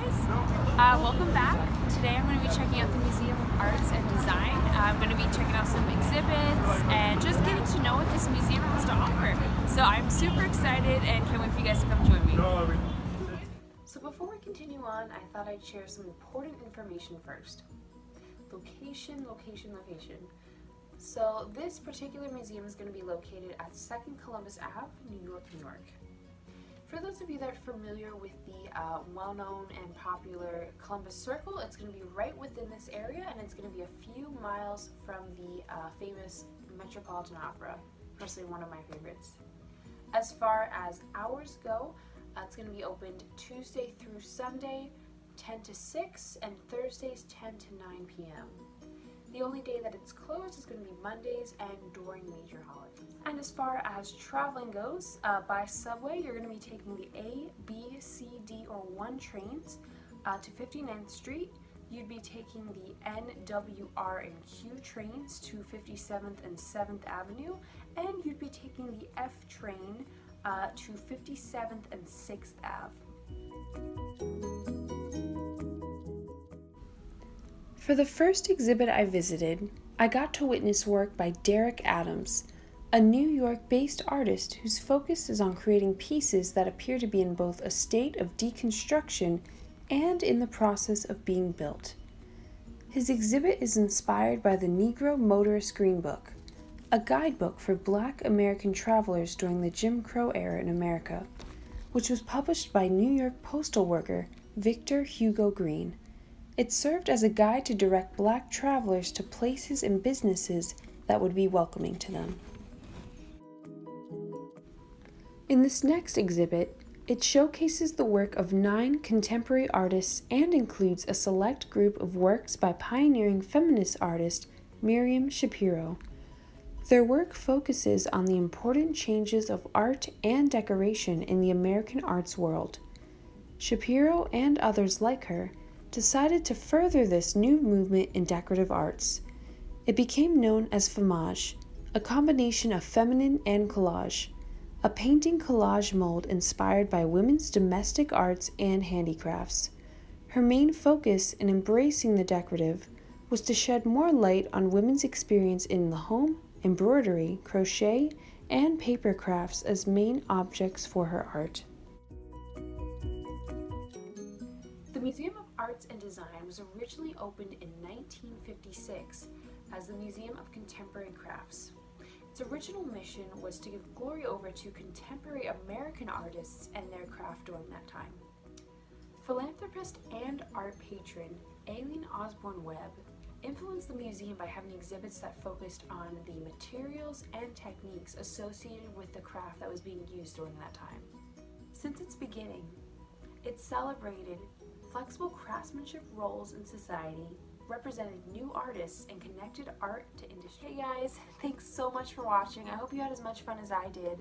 Welcome back. Today I'm going to be checking out the Museum of Arts and Design. I'm going to be checking out some exhibits and just getting to know what this museum has to offer. So I'm super excited and can't wait for you guys to come join me. So before we continue on, I thought I'd share some important information first. Location. So this particular museum is going to be located at 2nd Columbus Ave, New York, New York. For those of you that are familiar with the well-known and popular Columbus Circle, it's going to be right within this area, and it's going to be a few miles from the famous Metropolitan Opera, personally one of my favorites. As far as hours go, it's going to be opened Tuesday through Sunday, 10 to 6, and Thursdays 10 to 9 p.m. The only day that it's closed is going to be Mondays and during major holidays. And as far as traveling goes, by subway, you're going to be taking the A, B, C, D, or 1 trains to 59th Street. You'd be taking the N, W, R, and Q trains to 57th and 7th Avenue. And you'd be taking the F train to 57th and 6th Ave. For the first exhibit I visited, I got to witness work by Derek Adams, a New York-based artist whose focus is on creating pieces that appear to be in both a state of deconstruction and in the process of being built. His exhibit is inspired by the Negro Motorist Green Book, a guidebook for Black American travelers during the Jim Crow era in America, which was published by New York postal worker Victor Hugo Green. It served as a guide to direct Black travelers to places and businesses that would be welcoming to them. In this next exhibit, it showcases the work of 9 contemporary artists and includes a select group of works by pioneering feminist artist Miriam Shapiro. Their work focuses on the important changes of art and decoration in the American arts world. Shapiro and others like her decided to further this new movement in decorative arts. It became known as Femage, a combination of feminine and collage, a painting collage mold inspired by women's domestic arts and handicrafts. Her main focus in embracing the decorative was to shed more light on women's experience in the home, embroidery, crochet, and paper crafts as main objects for her art. The Museum of Arts and Design was originally opened in 1956 as the Museum of Contemporary Crafts. Its original mission was to give glory over to contemporary American artists and their craft during that time. Philanthropist and art patron Aileen Osborne Webb influenced the museum by having exhibits that focused on the materials and techniques associated with the craft that was being used during that time. Since its beginning, it celebrated flexible craftsmanship roles in society, represented new artists, and connected art to industry. Hey guys, thanks so much for watching. I hope you had as much fun as I did.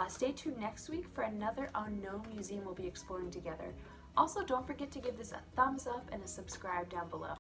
Stay tuned next week for another unknown museum we'll be exploring together. Also, don't forget to give this a thumbs up and a subscribe down below.